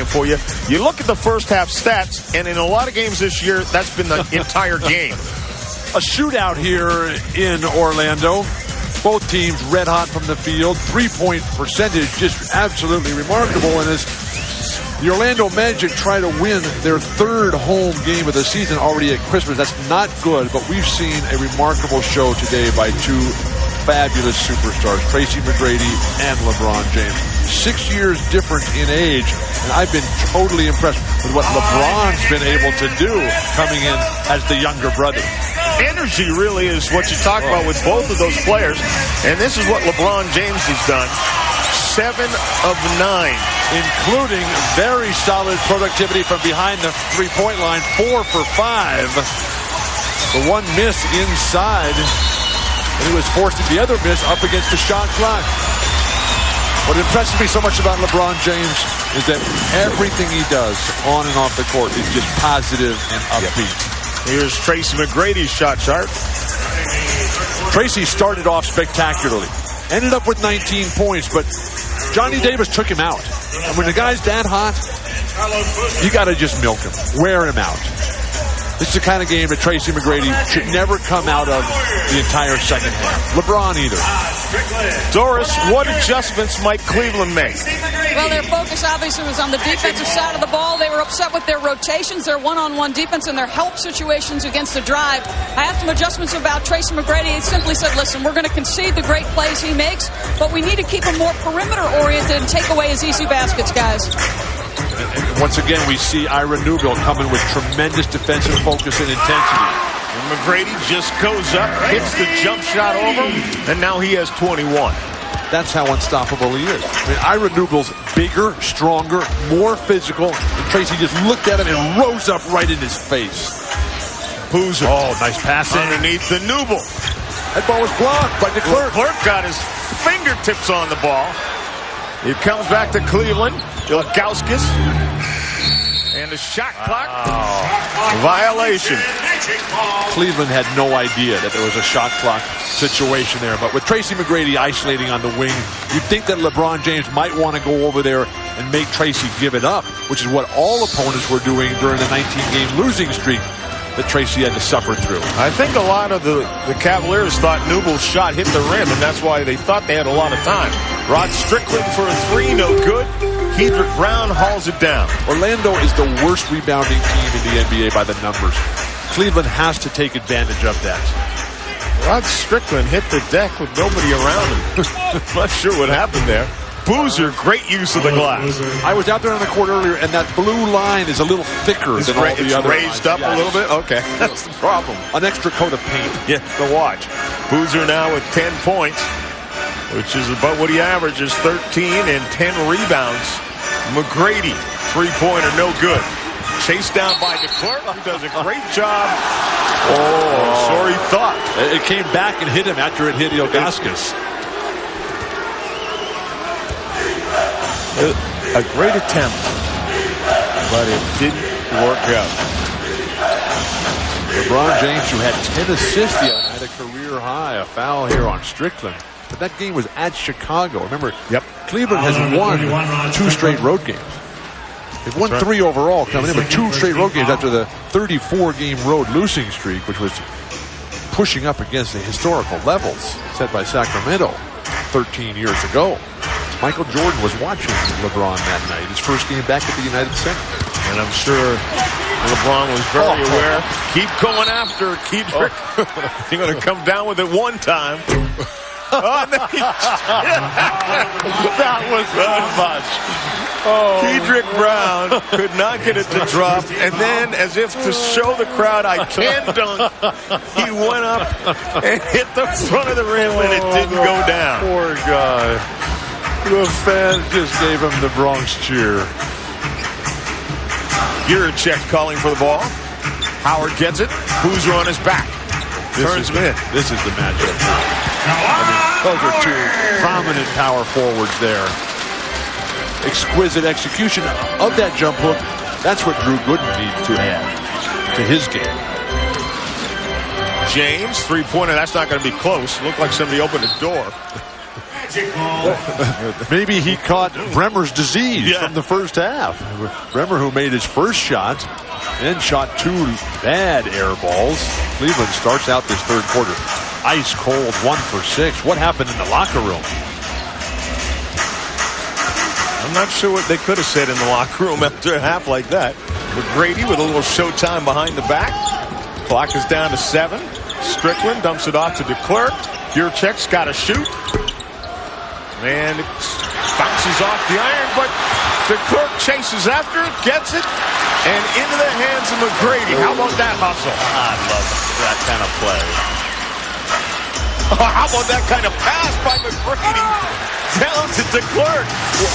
for you. You look at the first half stats, and in a lot of games this year, that's been the entire game. A shootout here in Orlando. Both teams red hot from the field. 3-point percentage just absolutely remarkable. And as the Orlando Magic try to win their third home game of the season already at Christmas, that's not good, but we've seen a remarkable show today by two fabulous superstars, Tracy Mcgrady and LeBron James. 6 years different in age, and I've been totally impressed with what LeBron's been able to do coming in as the younger brother. Energy really is what you talk about with both of those players, and this is what LeBron James has done. 7 of 9. Including very solid productivity from behind the three-point line. 4 for 5. The one miss inside, and he was forced the other miss up against the shot clock. What impresses me so much about LeBron James is that everything he does on and off the court is just positive and upbeat. Here's Tracy McGrady's shot chart. Tracy started off spectacularly. Ended up with 19 points, but Johnny Davis took him out. And when the guy's that hot, you got to just milk him. Wear him out. This is the kind of game that Tracy McGrady should never come out of the entire second half. LeBron either. Doris, what adjustments might Cleveland make? Well, their focus obviously was on the defensive side of the ball. They were upset with their rotations, their one-on-one defense, and their help situations against the drive. I have some adjustments about Tracy McGrady. He simply said, listen, we're going to concede the great plays he makes, but we need to keep him more perimeter-oriented and take away his easy baskets, guys. And once again, we see Ira Newbill coming with tremendous defensive focus and intensity. And McGrady just goes up, hits the jump shot over, and now he has 21. That's how unstoppable he is. I mean, Ira Newbill's bigger, stronger, more physical, and Tracy just looked at him and rose up right in his face. Boozer. Oh, nice pass underneath the Newbill. That ball was blocked by DeClerc. Clerk got his fingertips on the ball. It comes back to Cleveland. Ilgauskas. And a shot clock violation. Cleveland had no idea that there was a shot clock situation there. But with Tracy McGrady isolating on the wing, you'd think that LeBron James might want to go over there and make Tracy give it up, which is what all opponents were doing during the 19-game losing streak that Tracy had to suffer through. I think a lot of the Cavaliers thought Newbill's shot hit the rim, and that's why they thought they had a lot of time. Rod Strickland for a 3, no good. Kedrick Brown hauls it down. Orlando is the worst rebounding team in the NBA by the numbers. Cleveland has to take advantage of that. Rod Strickland hit the deck with nobody around him. Not sure what happened there. Boozer, great use of the glass. I was out there on the court earlier, and that blue line is a little thicker than all the other raised lines. up a little bit? Okay, that's the problem. An extra coat of paint. Yeah, to watch. Boozer now with 10 points, which is about what he averages, 13 and 10 rebounds. McGrady, three-pointer, no good. Chased down by DeClerc, who does a great job. Oh, sorry thought. It came back and hit him after it hit Ilgauskas. A great attempt, but it didn't work out. LeBron James, who had 10 assists, had a career high. A foul here on Strickland. But that game was at Chicago. Remember, Cleveland has won 2 straight road games. They've won 3 overall coming in, but 2 straight road games after the 34-game road losing streak, which was pushing up against the historical levels set by Sacramento 13 years ago. Michael Jordan was watching LeBron that night, his first game back at the United Center. And I'm sure LeBron was very aware. Keep going after. You're going to come down with it one time. That was much. Kedrick Brown could not get it to drop, and then, as if to show the crowd I can dunk, he went up and hit the front of the rim, and it didn't go down. Poor guy. The fans just gave him the Bronx cheer. Yurchek calling for the ball. Howard gets it. Boozer on his back. Turns in. This is the matchup. Those are 2 prominent power forwards there. Exquisite execution of that jump hook. That's what Drew Gooden needs to add to his game. James, three-pointer. That's not going to be close. Looked like somebody opened a door. Maybe he caught Bremer's disease from the first half. Bremer, who made his first shot and shot 2 bad air balls. Cleveland starts out this third quarter ice cold, 1 for 6. What happened in the locker room? I'm not sure what they could have said in the locker room after a half like that. McGrady with a little showtime behind the back. Clock is down to 7. Strickland dumps it off to DeClercq. Jurček's got to shoot. And it bounces off the iron, but DeClercq chases after it, gets it, and into the hands of McGrady. How about that hustle? I love that kind of play. How about that kind of pass by McGrady down to DeClercq?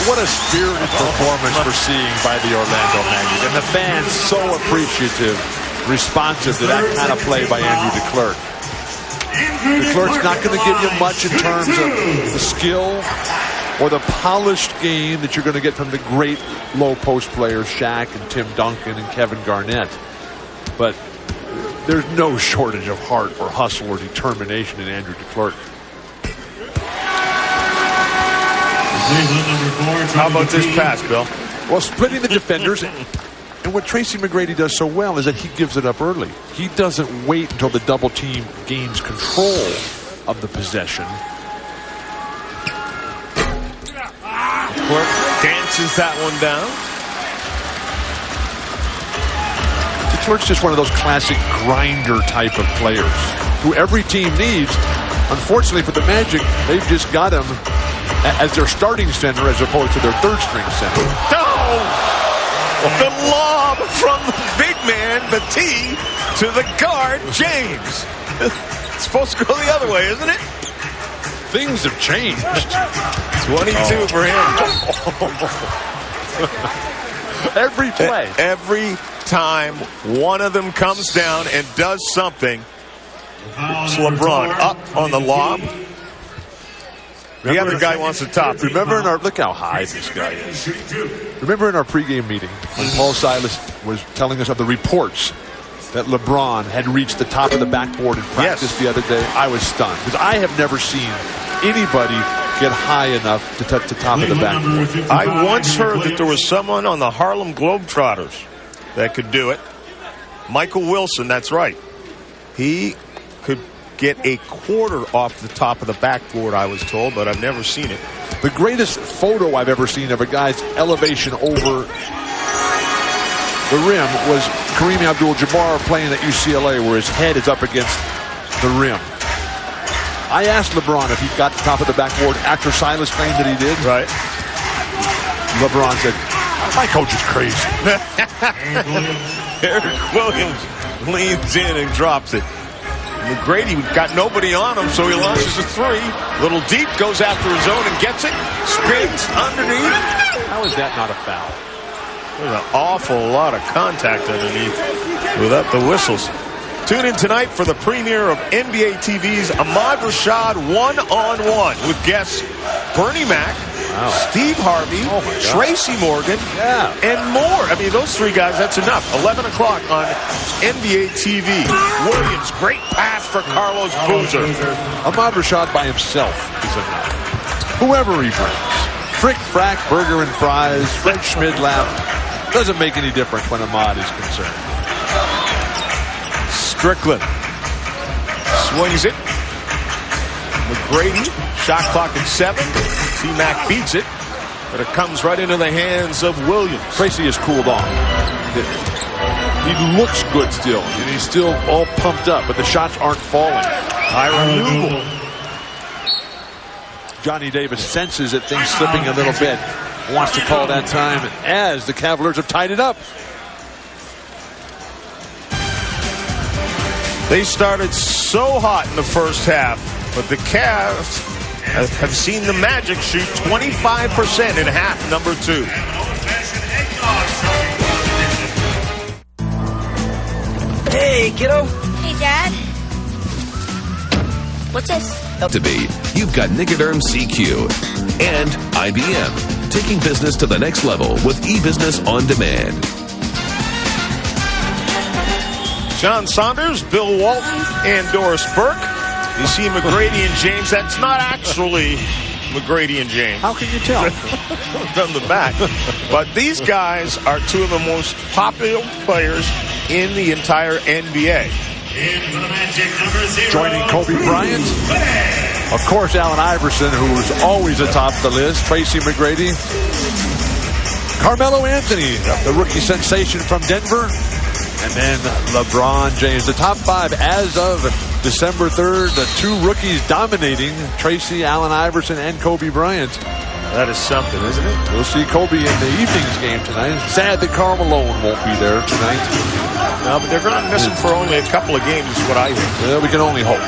What a spirited performance we're seeing by the Orlando Magic. And the fans so appreciative, responsive to that kind of play by Andrew DeClercq. DeClercq's not going to give you much in terms of the skill or the polished game that you're going to get from the great low post players, Shaq and Tim Duncan and Kevin Garnett. But there's no shortage of heart or hustle or determination in Andrew DeClercq. How about this pass, Bill? Well, splitting the defenders. And what Tracy Mcgrady does so well is that he gives it up early. He doesn't wait until the double team gains control of the possession. DeClercq dances that one down. DeClercq's just one of those classic grinder type of players who every team needs. Unfortunately for the Magic, they've just got him as their starting center as opposed to their third string center. No! The lob from the big man, Battie, to the guard, James. It's supposed to go the other way, isn't it? Things have changed. 22 for him. Every play. Every time one of them comes down and does something, it's LeBron up on the lob. The other guy wants to top. Remember in our, look how high this guy is. Remember in our pregame meeting when Paul Silas was telling us of the reports that LeBron had reached the top of the backboard in practice the other day? I was stunned because I have never seen anybody get high enough to touch the top of the backboard. I once heard that there was someone on the Harlem Globetrotters that could do it. Michael Wilson, that's right. He could get a quarter off the top of the backboard, I was told, but I've never seen it. The greatest photo I've ever seen of a guy's elevation over the rim was Kareem Abdul-Jabbar playing at UCLA, where his head is up against the rim. I asked LeBron if he got to the top of the backboard after Silas claimed that he did. Right. LeBron said, my coach is crazy. Eric Williams leans in and drops it. McGrady got nobody on him, so he launches a 3. Little deep, goes after his own and gets it. Spins underneath. How is that not a foul? There's an awful lot of contact underneath without the whistles. Tune in tonight for the premiere of NBA TV's Ahmad Rashad one-on-one with guests Bernie Mac, Steve Harvey, Tracy Morgan, and more. I mean, those 3 guys, that's enough. 11 o'clock on NBA TV. Williams, great pass for Carlos Boozer. Ahmad Rashad by himself is enough. Whoever he brings. Frick, frack, burger and fries, Fred Schmidlap. Doesn't make any difference when Ahmad is concerned. Strickland swings it. McGrady, shot clock at 7. T-Mac beats it, but it comes right into the hands of Williams. Tracy has cooled off. He looks good still, and he's still all pumped up, but the shots aren't falling. Johnny Davis senses that things slipping a little bit. Wants to call that time as the Cavaliers have tied it up. They started so hot in the first half, but the Cavs have seen the Magic shoot 25% in half number 2. Hey, kiddo. Hey, Dad. What's this? To be, you've got Nicoderm CQ and IBM, taking business to the next level with e-business on demand. John Saunders, Bill Walton, and Doris Burke. You see McGrady and James. That's not actually McGrady and James. How can you tell? From the back. But these guys are two of the most popular players in the entire NBA. Joining Kobe Bryant, of course, Allen Iverson, who was always atop the list. Tracy McGrady. Carmelo Anthony, the rookie sensation from Denver. And then LeBron James. The top 5 as of December 3rd. The 2 rookies dominating, Tracy, Allen Iverson, and Kobe Bryant. That is something, isn't it? We'll see Kobe in the evening's game tonight. Sad that Karl Malone won't be there tonight. No, but they're going to miss him for only a couple of games is what I think. Well, we can only hope.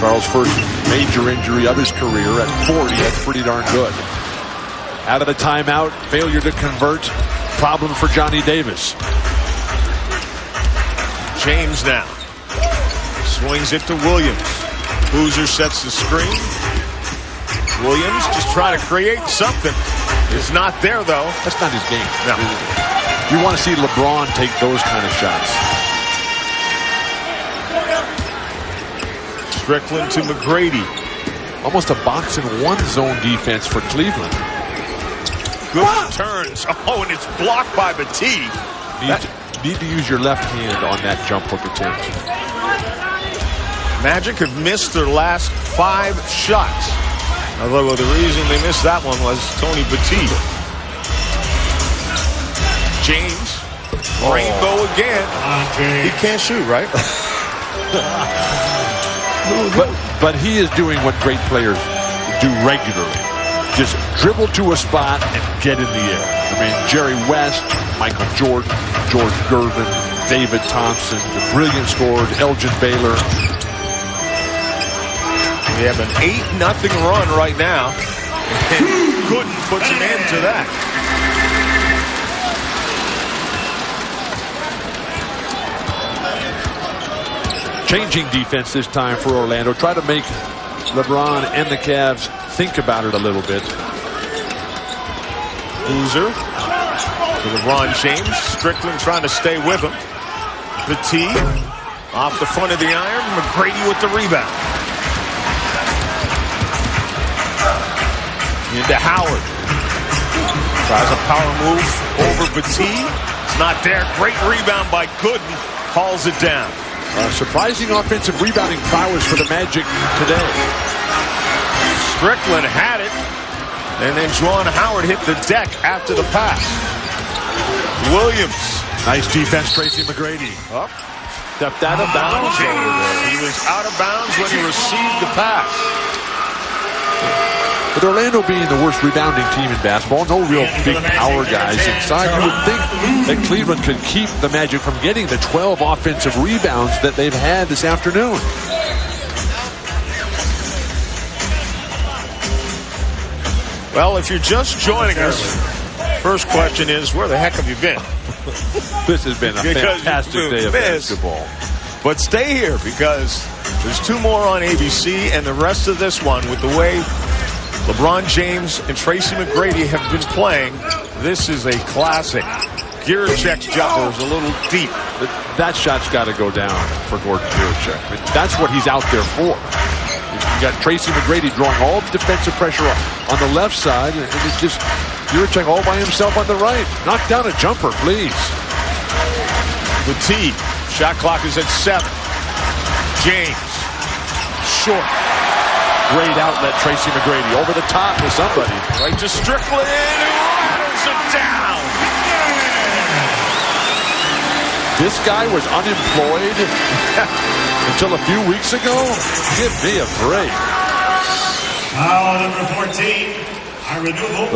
Karl's first major injury of his career at 40. That's pretty darn good. Out of the timeout, failure to convert. Problem for Johnny Davis. James now. Swings it to Williams. Boozer sets the screen. Williams just trying to create something. It's not there, though. That's not his game. No. You want to see LeBron take those kind of shots. Strickland to McGrady. Almost a box-and-one zone defense for Cleveland. Good turns. Oh, and it's blocked by Petit. Need to use your left hand on that jump hook attempt. Magic have missed their last 5 shots. Although the reason they missed that one was Tony Petit. James. Rainbow again. He can't shoot, right? but he is doing what great players do regularly. Just dribble to a spot and get in the air. I mean, Jerry West, Michael Jordan, George Gervin, David Thompson, the brilliant scorer, Elgin Baylor. We have an 8-0 run right now. And Gooden puts an end to that. Changing defense this time for Orlando. Try to make LeBron and the Cavs think about it a little bit. Boozer to LeBron James. Strickland trying to stay with him. Petit off the front of the iron. McGrady with the rebound. Into Howard. Tries a power move over Petit. It's not there. Great rebound by Gooden. Hauls it down. Surprising offensive rebounding prowess for the Magic today. Strickland had it. And then Juwan Howard hit the deck after the pass. Williams. Nice defense, Tracy McGrady. Up. Stepped out of bounds. He was out of bounds when he received the pass. With Orlando being the worst rebounding team in basketball, no real big power guys inside, you would think that Cleveland could keep the Magic from getting the 12 offensive rebounds that they've had this afternoon. Well, if you're just joining us, first question is, where the heck have you been? This has been a fantastic day of basketball. But stay here because there's 2 more on ABC, and the rest of this one with the way LeBron James and Tracy McGrady have been playing, this is a classic. Gierczek's jumper is a little deep. That shot's got to go down for Gordon Gierczek. I mean, that's what he's out there for. You got Tracy McGrady drawing all the defensive pressure on the left side, and it's just Gierczek all by himself on the right. Knock down a jumper, please. Petit. Shot clock is at 7. James. Short. Great outlet, Tracy McGrady. Over the top to somebody. Right to Strickland, who rattles it down. This guy was unemployed until a few weeks ago? Give me a break. Foul number 14.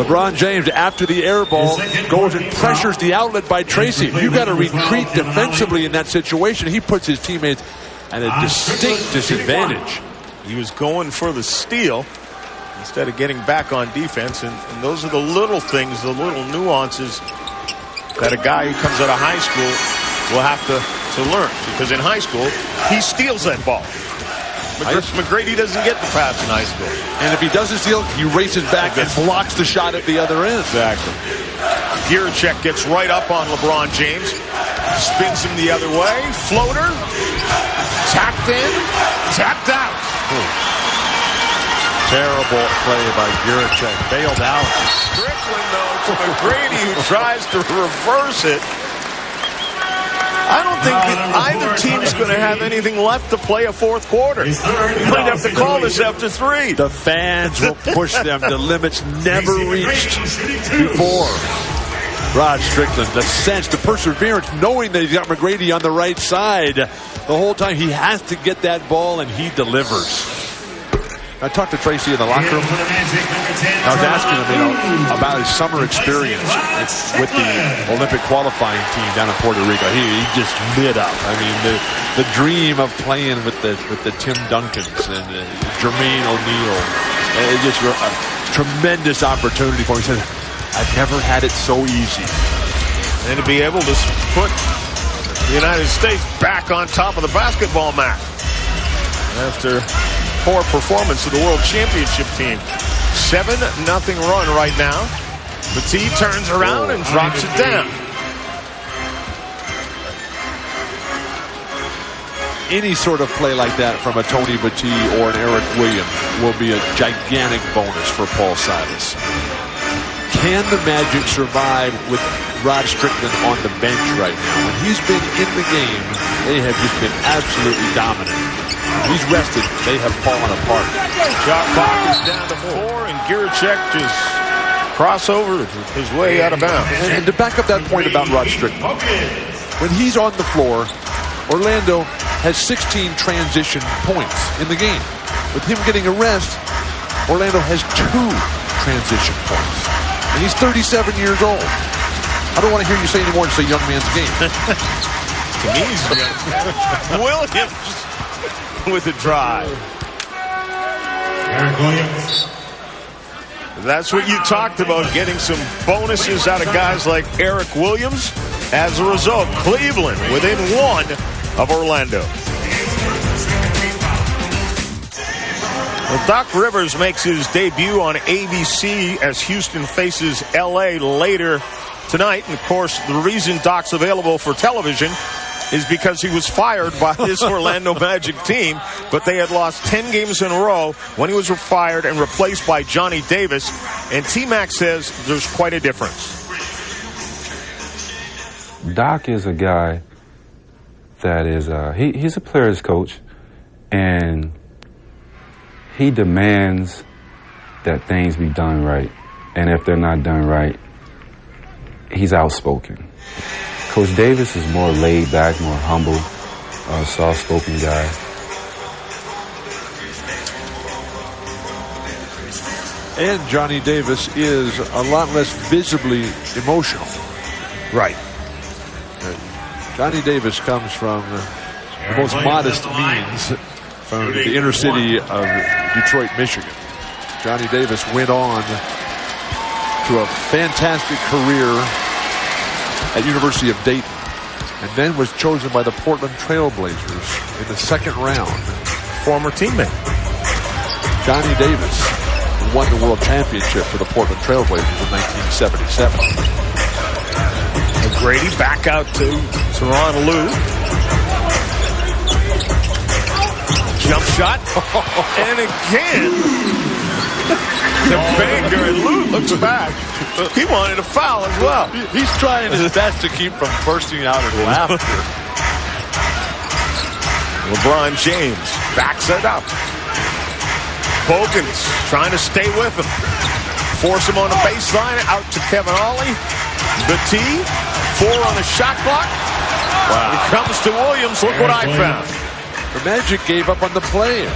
LeBron James, after the air ball, goes and pressures the outlet by Tracy. You've got to retreat defensively in that situation. He puts his teammates at a distinct disadvantage. He was going for the steal instead of getting back on defense. And those are the little things, the little nuances that a guy who comes out of high school will have to learn. Because in high school, he steals that ball. McGrady doesn't get the pass in high school. And if he doesn't steal, he races back and blocks the shot at the other end. Exactly. Gierczek gets right up on LeBron James. Spins him the other way. Floater. Tapped in. Tapped out. Terrible play by Girichek. Bailed out. Strickland, though, to McGrady, who tries to reverse it. I don't think that either team's going to have anything left to play a fourth quarter. You might have to call this after 3. The fans will push them to limits never reached before. Rod Strickland, the sense, the perseverance, knowing that he's got McGrady on the right side the whole time. He has to get that ball, and he delivers. I talked to Tracy in the locker room. I was asking him, about his summer experience with the Olympic qualifying team down in Puerto Rico. He just lit up. I mean, the dream of playing with the Tim Duncans and Jermaine O'Neal. It's just a tremendous opportunity for him. He said, I've never had it so easy. And to be able to put the United States back on top of the basketball map after poor performance of the World Championship team. 7-0 run right now. Petit turns around and drops it down. Any sort of play like that from a Tony Petit or an Eric Williams will be a gigantic bonus for Paul Silas. Can the Magic survive with Rod Strickland on the bench right now? When he's been in the game, they have just been absolutely dominant. He's rested. They have fallen apart. Shot clock is down to 4, and Girichek just crossover his way out of bounds. And to back up that point about Rod Strickland, when he's on the floor, Orlando has 16 transition points in the game. With him getting a rest, Orlando has 2 transition points. And he's 37 years old. I don't want to hear you say any more. It's a young man's game. To me, he's young. Williams with a drive. Eric Williams. That's what you talked about, getting some bonuses out of guys like Eric Williams. As a result, Cleveland within 1 of Orlando. Well, Doc Rivers makes his debut on ABC as Houston faces L.A. later tonight. And, of course, the reason Doc's available for television is because he was fired by this Orlando Magic team, but they had lost 10 games in a row when he was fired and replaced by Johnny Davis. And T-Mac says there's quite a difference. Doc is a guy that is, he's a player's coach, and he demands that things be done right. And if they're not done right, he's outspoken. Coach Davis is more laid back, more humble, soft-spoken guy. And Johnny Davis is a lot less visibly emotional. Right. Johnny Davis comes from the most modest means from the inner city of Detroit, Michigan. Johnny Davis went on to a fantastic career at University of Dayton, and then was chosen by the Portland Trail Blazers in the 2nd round. Former teammate. Johnny Davis won the world championship for the Portland Trail Blazers in 1977. McGrady back out to Teron Lue. Jump shot. And again, the banker, and Lue looks back. He wanted a foul as well. He's trying his best to keep from bursting out in laughter. LeBron James backs it up. Bogans trying to stay with him. Force him on the baseline. Out to Kevin Ollie. Petit. 4 on the shot clock. Wow. It comes to Williams. Look what I found. The Magic gave up on the play.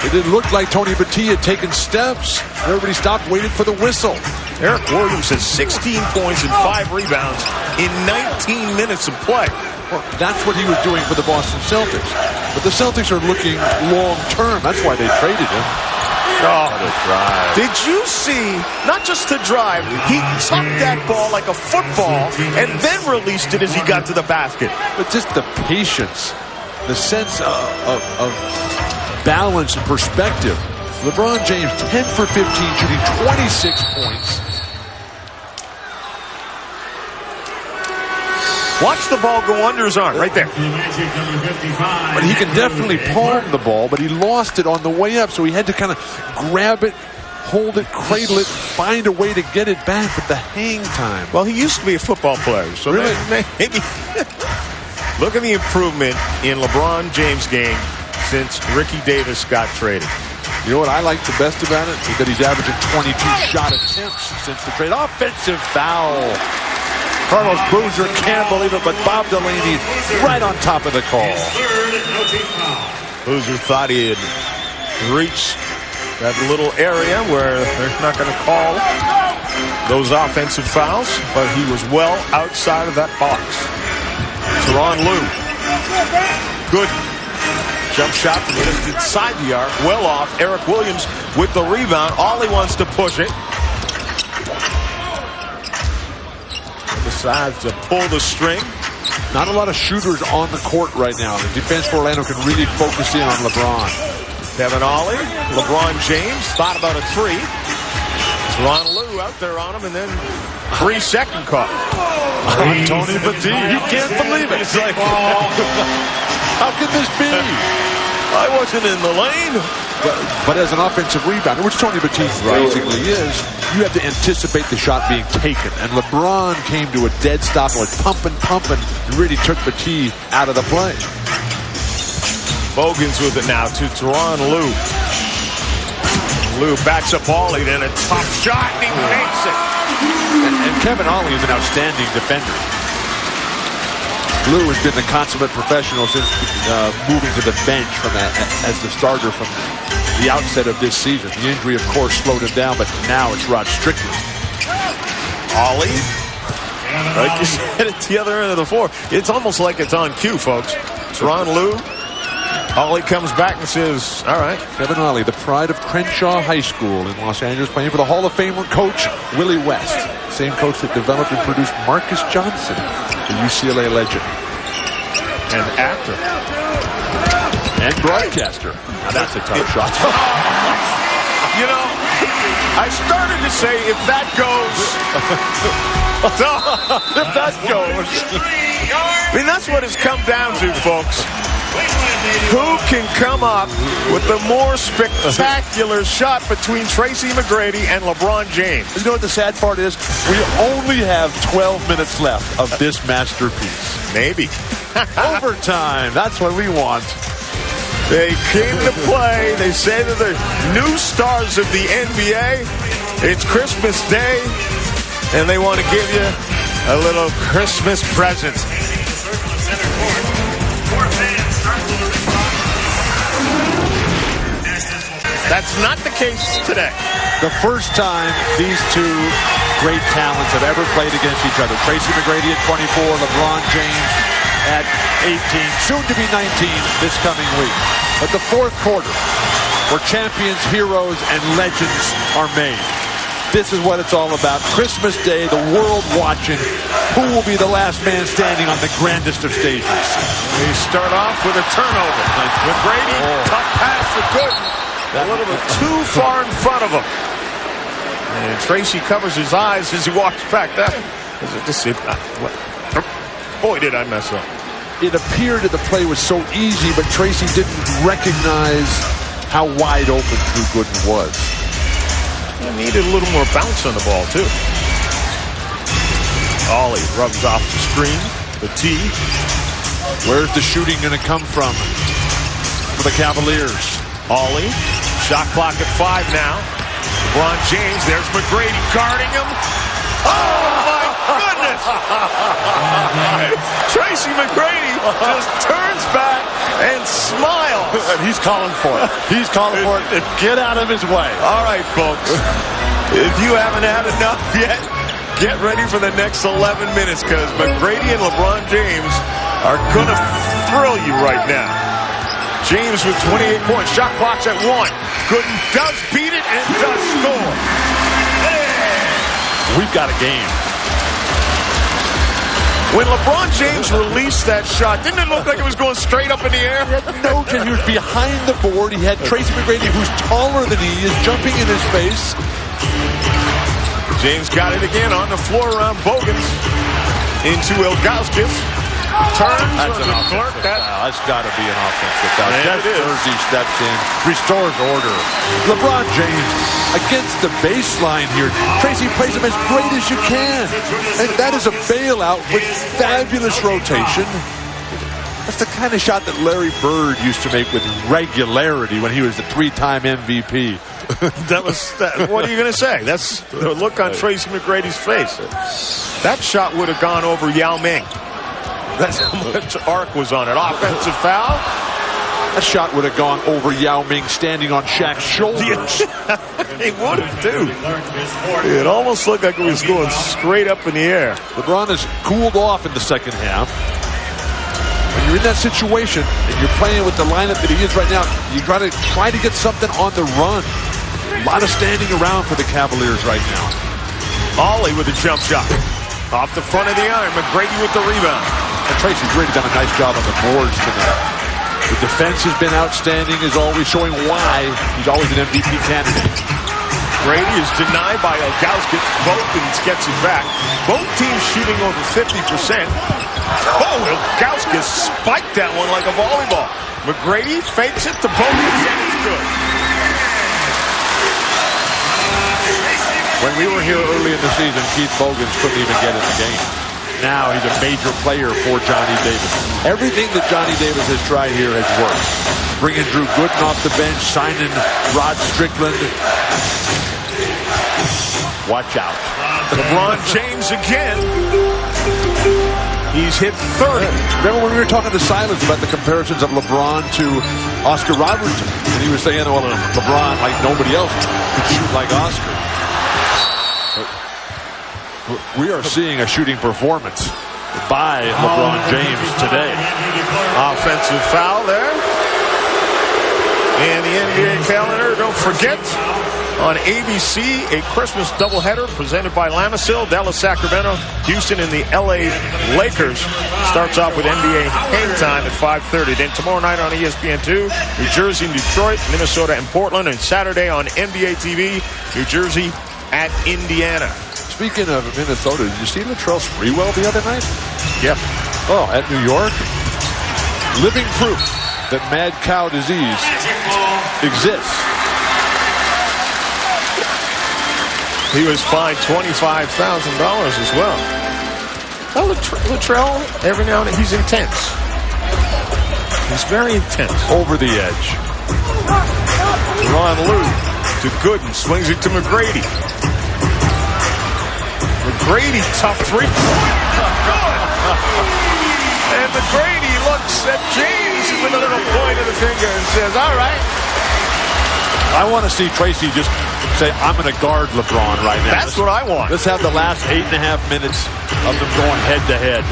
It didn't look like Tony Petit had taken steps. Everybody stopped waiting for the whistle. Eric Williams has 16 points and 5 rebounds in 19 minutes of play. Well, that's what he was doing for the Boston Celtics. But the Celtics are looking long-term. That's why they traded him. Oh, did you see, not just the drive, he tucked that ball like a football and then released it as he got to the basket. But just the patience, the sense of balance and perspective. LeBron James, 10 for 15, shooting 26 points. Watch the ball go under his arm, right there. But he can definitely palm the ball, but he lost it on the way up, so he had to kind of grab it, hold it, cradle it, find a way to get it back with the hang time. Well, he used to be a football player, so really? maybe. Look at the improvement in LeBron James' game since Ricky Davis got traded. You know what I like the best about it? Is that he's averaging 22 shot attempts since the trade. Offensive foul. Carlos Boozer can't believe it, but Bob Delaney right on top of the call. Boozer thought he had reached that little area where they're not going to call those offensive fouls, but he was well outside of that box. Teron Lue. Good jump shot from just inside the arc, well off. Eric Williams with the rebound. Ollie wants to push it. Decides to pull the string. Not a lot of shooters on the court right now. The defense for Orlando can really focus in on LeBron. Kevin Ollie, LeBron James thought about a three. Teron Lue out there on him, and then 3-second call. Tony Petit, you can't believe it. It's like, how can this be? I wasn't in the lane. But as an offensive rebounder, which Tony Petit basically is, you have to anticipate the shot being taken. And LeBron came to a dead stop, like pumping, and really took Petit out of the play. Bogans with it now to Teron Lue. Lue backs up Ollie, then a top shot, and he makes it. And Kevin Ollie is an outstanding defender. Lue has been the consummate professional since moving to the bench as the starter from the outset of this season. The injury, of course, slowed him down, but now it's Rod Strickland. Ollie, like you said, at the other end of the floor. It's almost like it's on cue, folks. Teron Lue. Ollie comes back and says, all right. Kevin Ollie, the pride of Crenshaw High School in Los Angeles, playing for the Hall of Famer coach Willie West. Same coach that developed and produced Marcus Johnson, the UCLA legend. And actor. And broadcaster. Now that's a tough shot. You know, I started to say, if that goes. If that goes. I mean, that's what it's come down to, folks. Who can come up with the more spectacular shot between Tracy McGrady and LeBron James? You know what the sad part is? We only have 12 minutes left of this masterpiece. Maybe. Overtime. That's what we want. They came to play. They say they're the new stars of the NBA. It's Christmas Day, and they want to give you a little Christmas present. That's not the case today. The first time these two great talents have ever played against each other. Tracy McGrady at 24, LeBron James at 18, soon to be 19 this coming week. But the fourth quarter, where champions, heroes, and legends are made. This is what it's all about. Christmas Day, the world watching. Who will be the last man standing on the grandest of stages? We start off with a turnover. McGrady, tough pass for Gooden. A little bit too far in front of him. And Tracy covers his eyes as he walks back. Boy, did I mess up. It appeared that the play was so easy, but Tracy didn't recognize how wide open Drew Gooden was. He needed a little more bounce on the ball, too. Ollie rubs off the screen. The tee. Where's the shooting going to come from for the Cavaliers? Ollie. Shot clock at 5 now. LeBron James. There's McGrady guarding him. Oh, my goodness. Tracy McGrady just turns back and smiles. And he's calling for it. He's calling for it. Get out of his way. All right, folks. If you haven't had enough yet, get ready for the next 11 minutes because McGrady and LeBron James are going to thrill you right now. James with 28 points. Shot clock's at 1. Gooden does beat it and does score. We've got a game. When LeBron James released that shot, didn't it look like it was going straight up in the air? He had no chance. He was behind the board. He had Tracy McGrady, who's taller than he is, jumping in his face. James got it again on the floor around Bogans into Ilgauskas. Turns That's on an the clerk. offensive foul. That's got to be an offensive foul. And Jeff it is. Jersey steps in, restores order. LeBron James against the baseline here. Tracy plays him as great as you can. And that is a bailout with fabulous rotation. That's the kind of shot that Larry Bird used to make with regularity when he was the 3-time MVP. What are you going to say? That's the look on Tracy McGrady's face. That shot would have gone over Yao Ming. That's how much arc was on it. Offensive foul. That shot would have gone over Yao Ming standing on Shaq's shoulders. It would have, too. It almost looked like it was going straight up in the air. LeBron has cooled off in the second half. When you're in that situation and you're playing with the lineup that he is right now, you got to try to get something on the run. A lot of standing around for the Cavaliers right now. Ollie with a jump shot. Off the front of the iron. McGrady with the rebound. And Tracy's really done a nice job on the boards tonight. The defense has been outstanding, is always showing why he's always an MVP candidate. Brady is denied by Ilgauskas. Bogans gets it back. Both teams shooting over 50%. Oh, Ilgauskas spiked that one like a volleyball. McGrady fakes it to Bogans. Good. When we were here early in the season, Keith Bogans couldn't even get in the game. Now he's a major player for Johnny Davis. Everything that Johnny Davis has tried here has worked. Bringing Drew Gooden off the bench, signing Rod Strickland. Watch out. LeBron James again. He's hit 30. Remember when we were talking to Silas about the comparisons of LeBron to Oscar Robertson? And he was saying, well, LeBron, like nobody else, could shoot like Oscar. We are seeing a shooting performance by LeBron James today. Offensive foul there. And the NBA calendar, don't forget, on ABC, a Christmas doubleheader presented by Lamisil, Dallas, Sacramento, Houston, and the LA Lakers. Starts off with NBA Hang Time at 5:30. Then tomorrow night on ESPN2, New Jersey and Detroit, Minnesota and Portland. And Saturday on NBA TV, New Jersey at Indiana. Speaking of Minnesota, did you see Latrell Sprewell the other night? Yep. Oh, at New York? Living proof that mad cow disease exists. He was fined $25,000 as well. Well, Latrell, every now and then, he's intense. He's very intense. Over the edge. Ron Lou to Gooden, swings it to McGrady. McGrady, tough three. And McGrady looks at James with a little point of the finger and says, all right. I want to see Tracy just say, I'm going to guard LeBron right now. That's what I want. Let's have the last 8.5 minutes of them going head-to-head.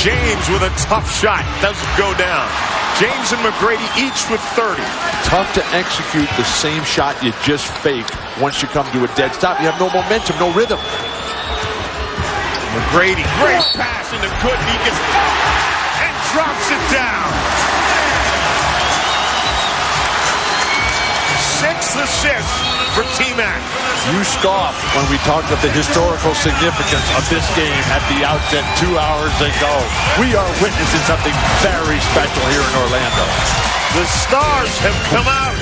James with a tough shot. Doesn't go down. James and McGrady each with 30. Tough to execute the same shot you just faked once you come to a dead stop. You have no momentum, no rhythm. McGrady, great pass into Gooden. He gets and drops it down. 6 assists for T-Mac. You scoffed when we talked of the historical significance of this game at the outset 2 hours ago. We are witnessing something very special here in Orlando. The stars have come out.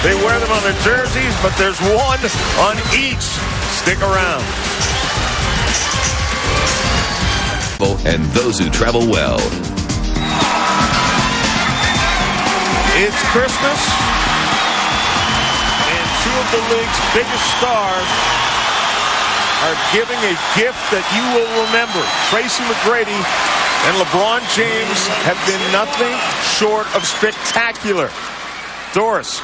They wear them on their jerseys, but there's one on each. Stick around. And those who travel well. It's Christmas, and two of the league's biggest stars are giving a gift that you will remember. Tracy McGrady and LeBron James have been nothing short of spectacular. Doris.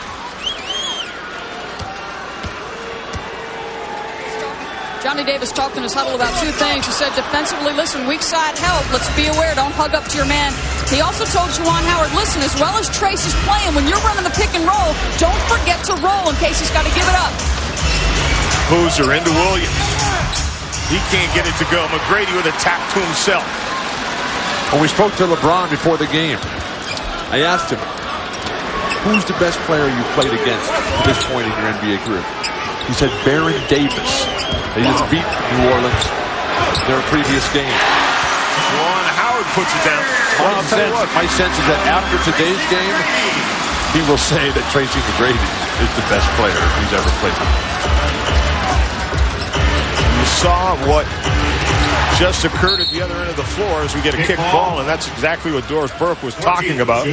Johnny Davis talked in his huddle about two things. He said, defensively, listen, weak side help. Let's be aware. Don't hug up to your man. He also told Juwan Howard, listen, as well as Tracy's playing, when you're running the pick and roll, don't forget to roll in case he's got to give it up. Boozer into Williams. He can't get it to go. McGrady with a tap to himself. When we spoke to LeBron before the game, I asked him, who's the best player you played against at this point in your NBA career? He said Baron Davis. They just beat New Orleans in their previous game. Juwan Howard Howard puts it down. Well, I'll tell you what. My sense is that after today's game, he will say that Tracy Mcgrady is the best player he's ever played. You saw what just occurred at the other end of the floor as we get a kick ball, and that's exactly what Doris Burke was talking about.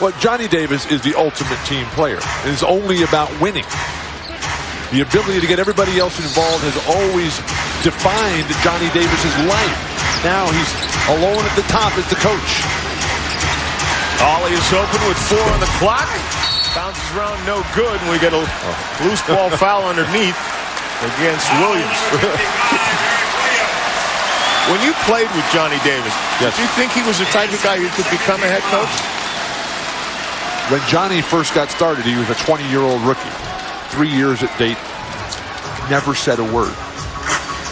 Well, Johnny Davis is the ultimate team player. It is only about winning. The ability to get everybody else involved has always defined Johnny Davis's life. Now he's alone at the top as the coach. Ollie is open with 4 on the clock. Bounces around, no good, and we get a loose ball foul underneath against Williams. When you played with Johnny Davis, did you think he was the type of guy who could become a head coach? When Johnny first got started, he was a 20-year-old rookie. 3 years at Dayton. Never said a word.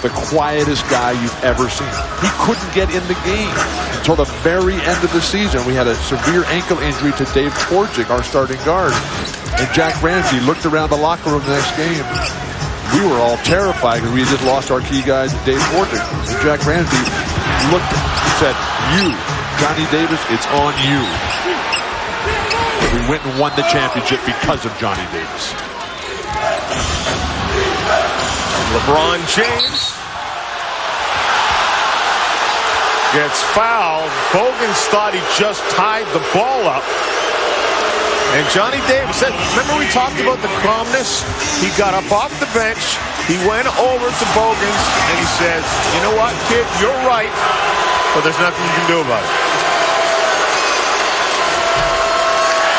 The quietest guy you've ever seen. He couldn't get in the game until the very end of the season. We had a severe ankle injury to Dave Twardzik, our starting guard. And Jack Ramsey looked around the locker room the next game. We were all terrified because we had just lost our key guy, Dave Twardzik. And Jack Ramsey looked and said, "You, Johnny Davis, it's on you." We went and won the championship because of Johnny Davis. LeBron James gets fouled. Bogans thought he just tied the ball up. And Johnny Davis said, remember we talked about the calmness? He got up off the bench. He went over to Bogans and he says, you know what, kid, you're right, but there's nothing you can do about it.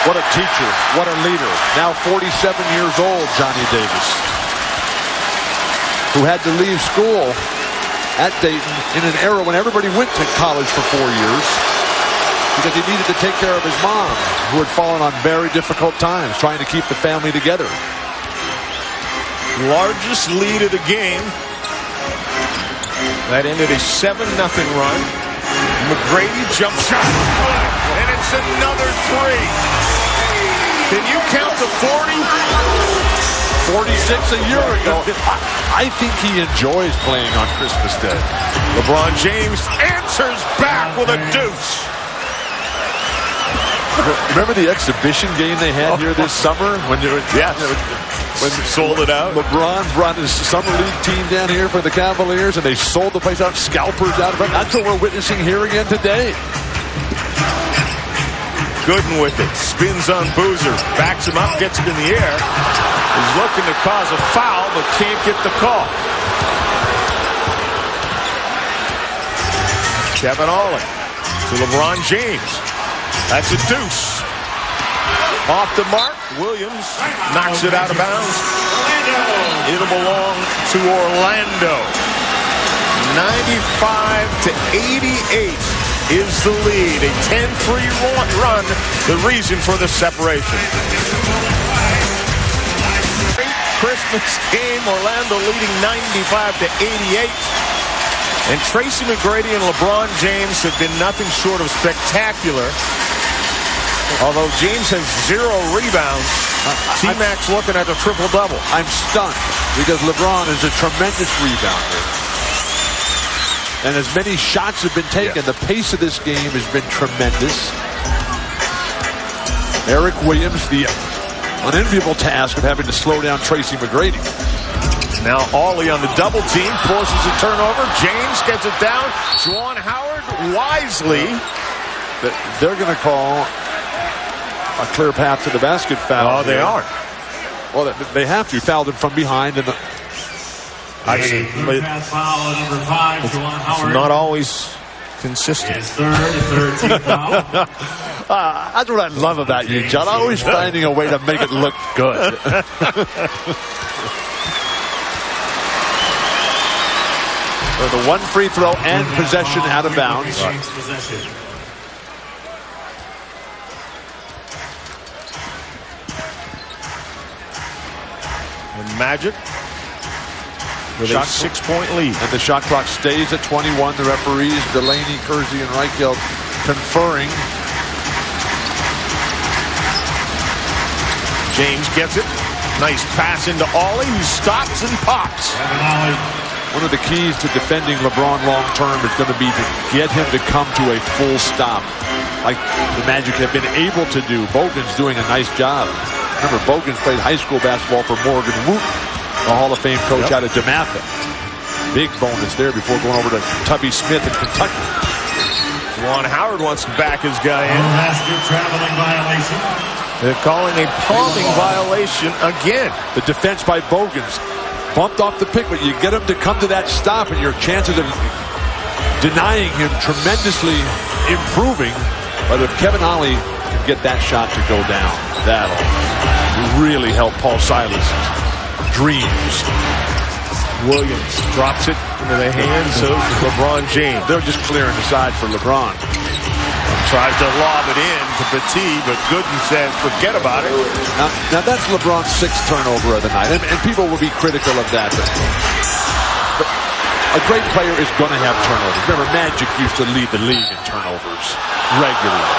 What a teacher. What a leader. Now 47 years old, Johnny Davis, who had to leave school at Dayton in an era when everybody went to college for 4 years because he needed to take care of his mom, who had fallen on very difficult times, trying to keep the family together. Largest lead of the game. That ended a 7-0 run. McGrady jump shot. And it's another 3. Can you count to 40? 46 a year ago. I think he enjoys playing on Christmas Day. LeBron James answers back with a deuce. Remember the exhibition game they had here this summer? When sold it out. LeBron brought his summer league team down here for the Cavaliers, and they sold the place out, scalpers out of it. That's what we're witnessing here again today. Gooden with it. Spins on Boozer. Backs him up, gets it in the air. He's looking to cause a foul, but can't get the call. Kevin Ollie to LeBron James. That's a deuce. Off the mark. Williams knocks it out of bounds. It'll belong to Orlando. 95-88 is the lead. A 10-3 run, the reason for the separation. Christmas game, Orlando leading 95-88. And Tracy Mcgrady and LeBron James have been nothing short of spectacular. Although James has 0 rebounds, T-Mac's looking at a triple-double. I'm stunned because LeBron is a tremendous rebounder. And as many shots have been taken, the pace of this game has been tremendous. Eric Williams, the unenviable task of having to slow down Tracy Mcgrady. Now Ollie on the double team, forces a turnover. James gets it down. Juwan Howard wisely. They're going to call a clear path to the basket foul. Oh, they are. Well, they have to. Fouled him from behind. And it's not always consistent. That's what I love about you, John. Always finding a way to make it look good. So the one free throw and possession out of bounds. And Magic with a 6-point lead. And the shot clock stays at 21. The referees, Delaney, Kersey, and Reichelt conferring. James gets it. Nice pass into Ollie, who stops and pops. One of the keys to defending LeBron long term is going to be to get him to come to a full stop, like the Magic have been able to do. Bogan's doing a nice job. Remember, Bogan's played high school basketball for Morgan Wooten, the Hall of Fame coach out of DeMatha. Big bonus there before going over to Tubby Smith in Kentucky. Juwan Howard wants to back his guy in. Basket traveling violation. They're calling a palming violation again. The defense by Bogan's bumped off the pick, but you get him to come to that stop, and your chances of denying him tremendously improving. But if Kevin Ollie can get that shot to go down, that'll really help Paul Silas's dreams. Williams drops it into the hands of LeBron James. They're just clearing the side for LeBron. Tries to lob it in to Petit, but Gooden says forget about it. Now that's LeBron's 6th turnover of the night, and people will be critical of that. But a great player is going to have turnovers. Remember, Magic used to lead the league in turnovers regularly.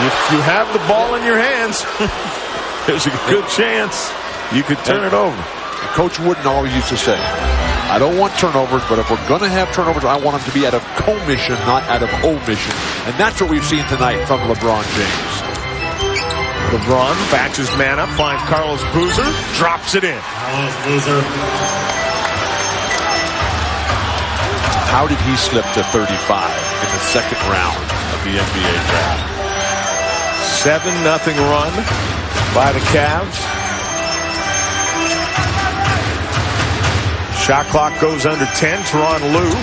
If you have the ball in your hands, there's a good chance you could turn it over. Coach Wooden always used to say, I don't want turnovers, but if we're going to have turnovers, I want them to be out of commission, not out of omission. And that's what we've seen tonight from LeBron James. LeBron backs his man up, finds Carlos Boozer, drops it in. Carlos Boozer. How did he slip to 35 in the 2nd round of the NBA draft? 7-0 run by the Cavs. Shot clock goes under 10. Teron Lue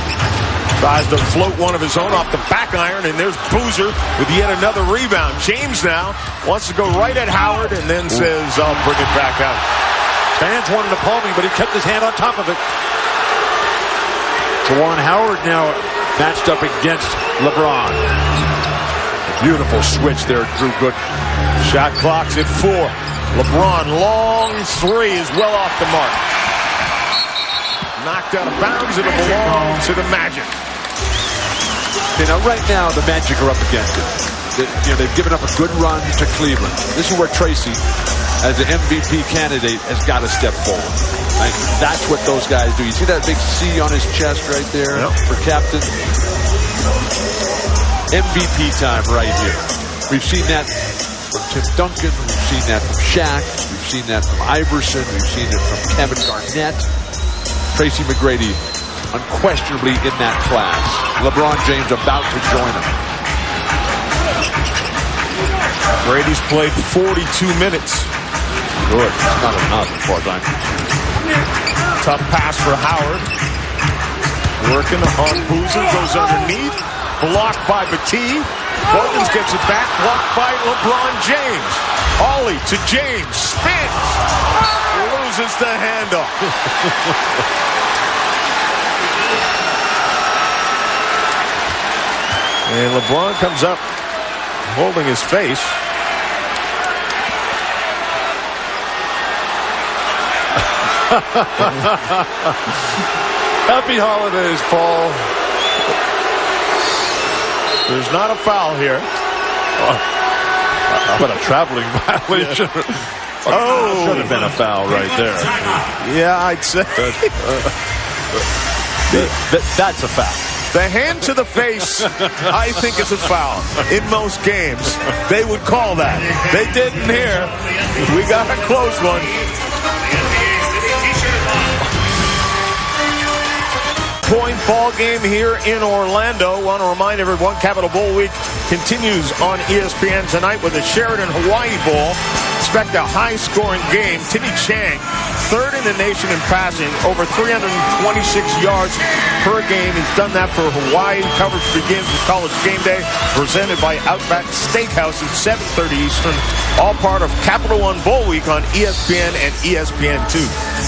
tries to float one of his own off the back iron, and there's Boozer with yet another rebound. James now wants to go right at Howard and then says, I'll bring it back out. Fans wanted a palming, but he kept his hand on top of it. Juwan Howard now matched up against LeBron. Beautiful switch there, Drew Gooden. Shot clock's at 4. LeBron, long 3 is well off the mark. Knocked out of bounds. It'll belong to the Magic. You know, right now the Magic are up against it. They've given up a good run to Cleveland. This is where Tracy, as an MVP candidate, has got to step forward. Like, that's what those guys do. You see that big C on his chest right there for captain? MVP time right here. We've seen that from Tim Duncan. We've seen that from Shaq. We've seen that from Iverson. We've seen it from Kevin Garnett. Tracy Mcgrady unquestionably in that class. LeBron James about to join him. Brady's played 42 minutes. Good. That's not enough as far as I'm concerned. Tough pass for Howard. Working on Boozer, goes underneath. Blocked by Petit. Bogans gets it back. Blocked by LeBron James. Ollie to James. Spins. Loses the handle. And LeBron comes up holding his face. Happy holidays, Paul. There's not a foul here. How about a traveling violation? Oh, should have been a foul right there. Yeah, I'd say. That's a foul. The hand to the face, I think, is a foul. In most games, they would call that. They didn't here. We got a close one. Point ball game here in Orlando. Want to remind everyone, Capital Bowl Week continues on ESPN tonight with the Sheridan Hawaii Bowl. Expect a high-scoring game. Timmy Chang, 3rd in the nation in passing, over 326 yards per game. He's done that for Hawaii. Coverage begins with College Game Day, presented by Outback Steakhouse at 7:30 Eastern. All part of Capital One Bowl Week on ESPN and ESPN2.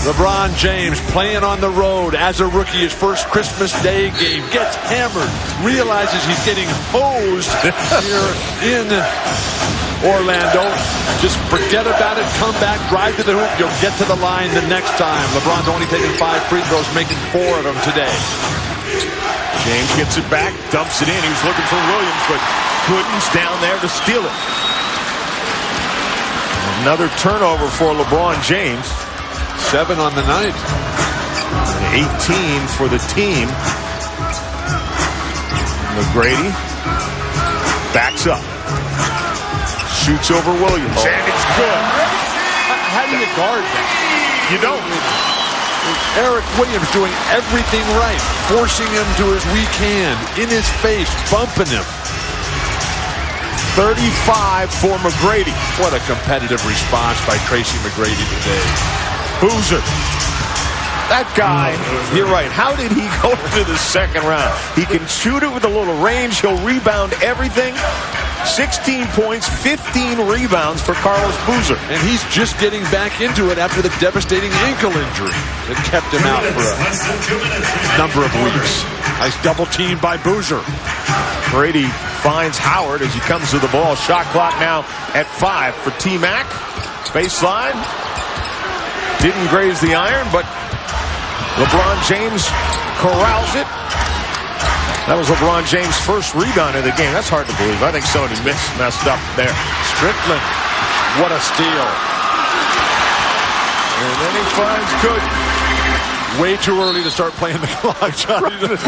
LeBron James playing on the road as a rookie, his first Christmas Day game, gets hammered, realizes he's getting hosed here in Orlando. Just forget about it, come back, drive to the hoop, you'll get to the line the next time. LeBron's only taking 5 free throws, making 4 of them today. James gets it back, dumps it in. He was looking for Williams, but Gooden's down there to steal it. Another turnover for LeBron James. 7 on the night. 18 for the team. McGrady backs up. Shoots over Williams. And it's good. How do you guard that? You don't. Eric Williams doing everything right. Forcing him to his weak hand. In his face. Bumping him. 35 for McGrady. What a competitive response by Tracy McGrady today. Boozer. That guy, you're right. How did he go to the second round? He can shoot it with a little range. He'll rebound everything. 16 points, 15 rebounds for Carlos Boozer. And he's just getting back into it after the devastating ankle injury that kept him out for a number of weeks. Nice double team by Boozer. Brady finds Howard as he comes to the ball. Shot clock now at 5 for T-Mac. Baseline. Didn't graze the iron, but LeBron James corrals it. That was LeBron James' first rebound of the game. That's hard to believe. I think somebody messed up there. Strickland, what a steal. And then he finds Good. Way too early to start playing the clock.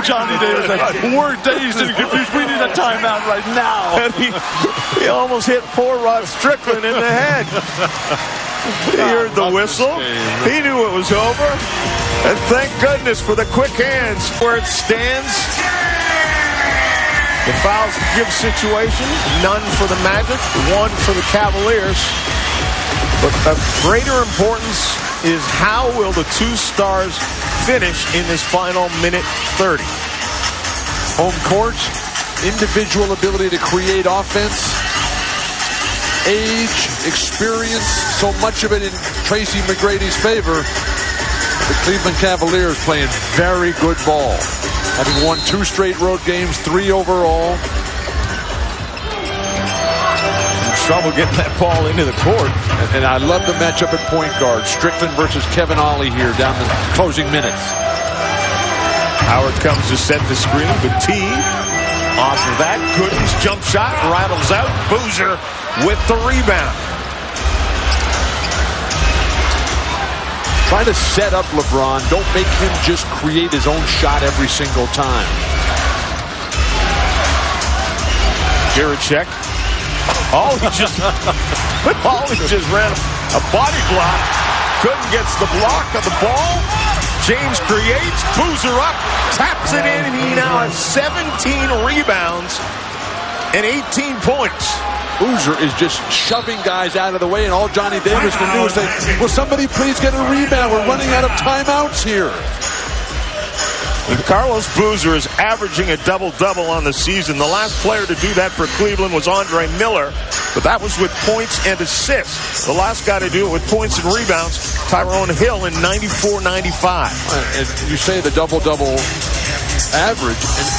Johnny Davis said, we're dazed and confused. We need a timeout right now. And he almost hit poor Rod Strickland in the head. He heard the whistle. He knew it was over. And thank goodness for the quick hands where it stands. The fouls give situation. None for the Magic. 1 for the Cavaliers. But of greater importance is how will the two stars finish in this final minute 30. Home court, individual ability to create offense, age, experience, so much of it in Tracy McGrady's favor. The Cleveland Cavaliers playing very good ball. Having won 2 straight road games, 3 overall. Trouble getting that ball into the court. And I love the matchup at point guard. Strickland versus Kevin Ollie here down the closing minutes. Howard comes to set the screen, but T off of that. Gooden's jump shot rattles out. Boozer with the rebound. Try to set up LeBron. Don't make him just create his own shot every single time. Jiricek. He just ran a body block. Gooden gets the block of the ball. James creates. Boozer up. Taps it in, and he now has 17 rebounds and 18 points. Boozer is just shoving guys out of the way, and all Johnny Davis can do is say, will somebody please get a rebound? We're running out of timeouts here. And Carlos Boozer is averaging a double-double on the season. The last player to do that for Cleveland was Andre Miller, but that was with points and assists. The last guy to do it with points and rebounds, Tyrone Hill in 94-95. And you say the double-double average, and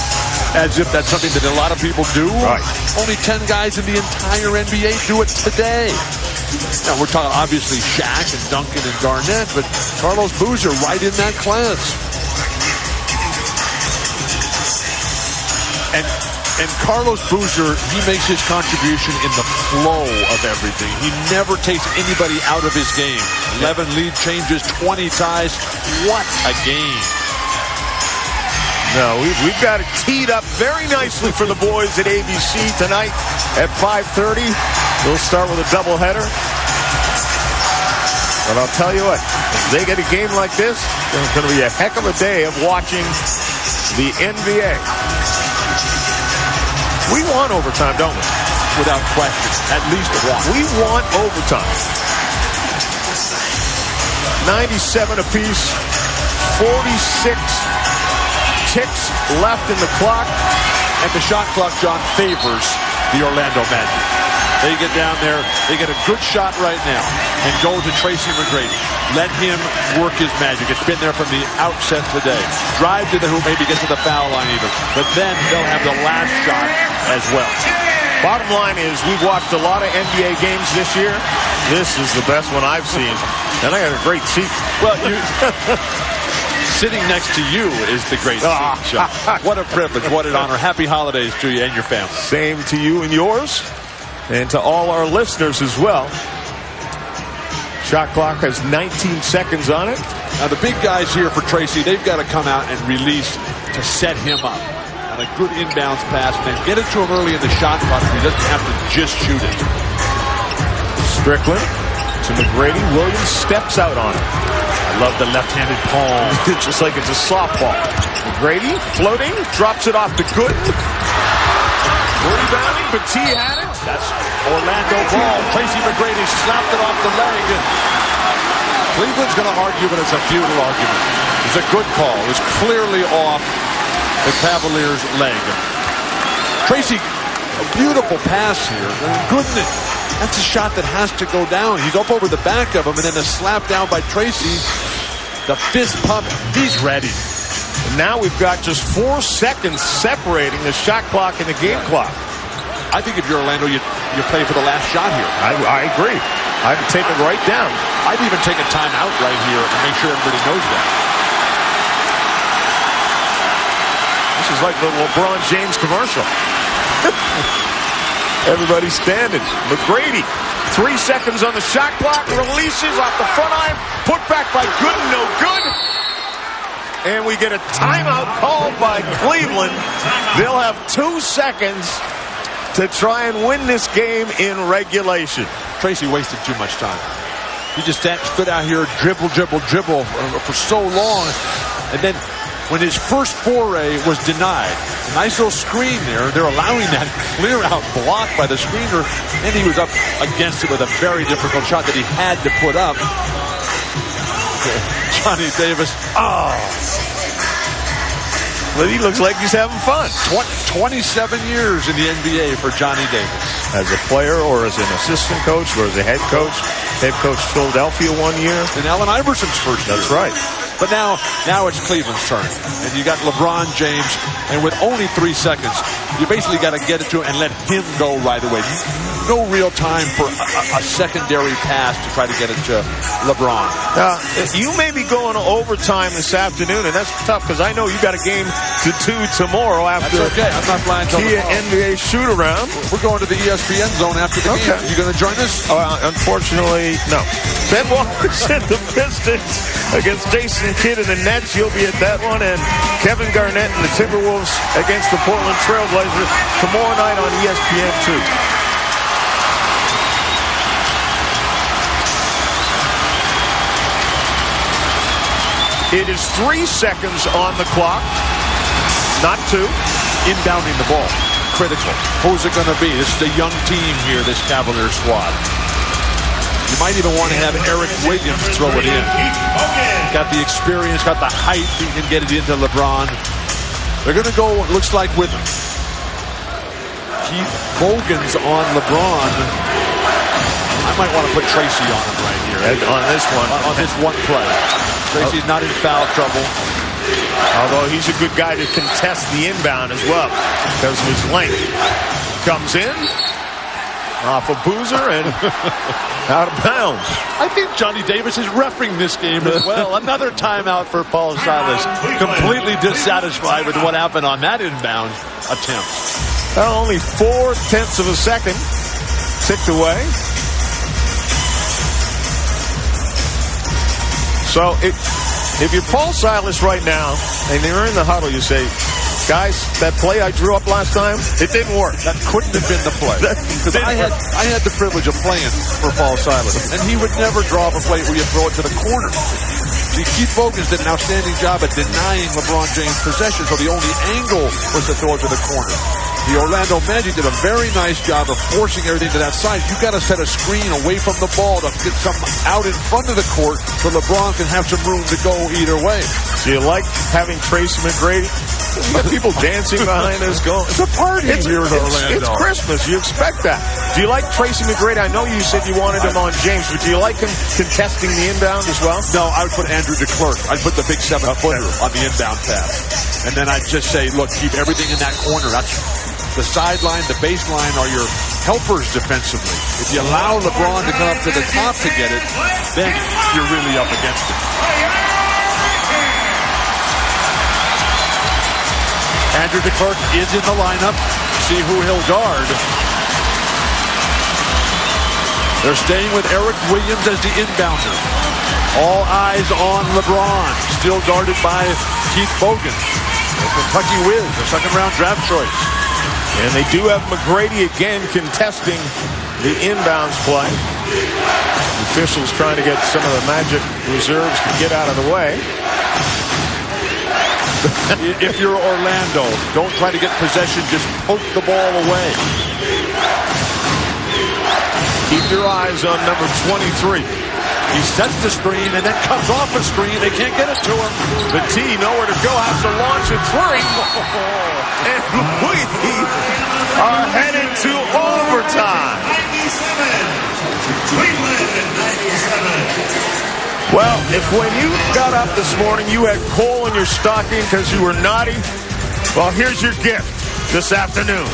as if that's something that a lot of people do. Right. Only 10 guys in the entire NBA do it today. Now, we're talking obviously Shaq and Duncan and Garnett, but Carlos Boozer right in that class. And Carlos Boozer, he makes his contribution in the flow of everything. He never takes anybody out of his game. 11 lead changes, 20 ties. What a game. No, we've got it teed up very nicely for the boys at ABC tonight at 5:30. We'll start with a doubleheader. But I'll tell you what, if they get a game like this, it's going to be a heck of a day of watching the NBA. We want overtime, don't we? Without question. At least one. We want overtime. 97 apiece. 46 ticks left in the clock. And the shot clock, John, favors the Orlando Magic. They get down there. They get a good shot right now and go to Tracy McGrady. Let him work his magic. It's been there from the outset today. Drive to the hoop, maybe get to the foul line even. But then they'll have the last shot as well. Bottom line is we've watched a lot of NBA games this year. This is the best one I've seen. And I got a great seat. Well, sitting next to you is the great seat, John. What a privilege. What an honor. Happy holidays to you and your family. Same to you and yours. And to all our listeners as well. Shot clock has 19 seconds on it. Now, the big guys here for Tracy, they've got to come out and release to set him up. And a good inbounds pass, and then get it to him early in the shot clock so he doesn't have to just shoot it. Strickland to McGrady. Williams steps out on it. I love the left-handed palm. Just like it's a softball. McGrady floating, drops it off to Gooden. Rebounding, but T had it. That's Orlando ball. Tracy McGrady slapped it off the leg. Cleveland's going to argue, but it's a futile argument. It's a good call. It was clearly off the Cavaliers' leg. Tracy, a beautiful pass here. Gooden, that's a shot that has to go down. He's up over the back of him, and then a slap down by Tracy. The fist pump. He's ready. And now we've got just 4 seconds separating the shot clock and the game clock. I think if you're Orlando, you play for the last shot here. I agree. I'd take it right down. I'd even take a timeout right here and make sure everybody knows that. This is like the LeBron James commercial. Everybody standing. McGrady, 3 seconds on the shot clock, releases off the front iron, put back by Gooden, no good. And we get a timeout called by Cleveland. They'll have 2 seconds to try and win this game in regulation. Tracy wasted too much time. He just stood out here, dribble for so long. And then when his first foray was denied, a nice little screen there. They're allowing that clear out block by the screener. And he was up against it with a very difficult shot that he had to put up. Johnny Davis. Oh. Well, he looks like he's having fun. 27 years in the NBA for Johnny Davis. As a player or as an assistant coach or as a head coach. Head coach Philadelphia 1 year. And Allen Iverson's first year. That's right. But now it's Cleveland's turn. And you got LeBron James. And with only 3 seconds, you basically got to get it to him and let him go right away. No real time for a secondary pass to try to get it to LeBron. You may be going to overtime this afternoon, and that's tough because I know you got a game to do tomorrow after that's okay. I'm not flying till Kia NBA shoot-around. We're going to the ESPN zone after the game. You going to join us? Unfortunately, no. Ben Walker's at the Pistons against Jason Kidd and the Nets. You'll be at that one. And Kevin Garnett and the Timberwolves against the Portland Trailblazers tomorrow night on ESPN2. It is 3 seconds on the clock, not 2. Inbounding the ball. Critical. Who's it going to be? This is a young team here, this Cavaliers squad. You might even want to have Eric Williams throw it in. Got the experience, got the height. He can get it into LeBron. They're going to go, it looks like, with Keith Bogans on LeBron. I might want to put Tracy on him right here. On this one. On this one play. Tracy's not in foul trouble. Although he's a good guy to contest the inbound as well because of his length. Comes in off a boozer and out of bounds. I think Johnny Davis is refereeing this game as well. Another timeout for Paul Silas. Completely dissatisfied with what happened on that inbound attempt. Only 4/10 of a second ticked away. So if you're Paul Silas right now and you're in the huddle, you say, guys, that play I drew up last time, it didn't work. That couldn't have been the play. Because I had the privilege of playing for Paul Silas, and he would never draw up a play where you throw it to the corner. See, Keith Bogans did an outstanding job at denying LeBron James possession, so the only angle was to throw it to the corner. The Orlando Magic did a very nice job of forcing everything to that side. You got to set a screen away from the ball to get some out in front of the court so LeBron can have some room to go either way. Do you like having Tracy McGrady? You got people dancing behind us going. It's a party here in Orlando. It's Christmas. You expect that. Do you like Tracy McGrady? I know you said you wanted him on James, but do you like him contesting the inbound as well? No, I would put Andrew DeClerc. I'd put the big 7-footer on the inbound pass. And then I'd just say, look, keep everything in that corner. That's the sideline, the baseline are your helpers defensively. If you allow LeBron to come up to the top to get it, then you're really up against it. Andrew DeClerc is in the lineup. See who he'll guard. They're staying with Eric Williams as the inbounder. All eyes on LebBron. Still guarded by Keith Bogan. The Kentucky Wiz, a second-round draft choice. And they do have McGrady again contesting the inbounds play. The officials trying to get some of the Magic reserves to get out of the way. If you're Orlando, don't try to get possession. Just poke the ball away. Keep your eyes on number 23. He sets the screen and then comes off the screen. They can't get it to him. The T, nowhere to go, has to launch a three. And we are headed to overtime. 97. Cleveland, 97. Well, if when you got up this morning you had coal in your stocking because you were naughty, well, here's your gift this afternoon.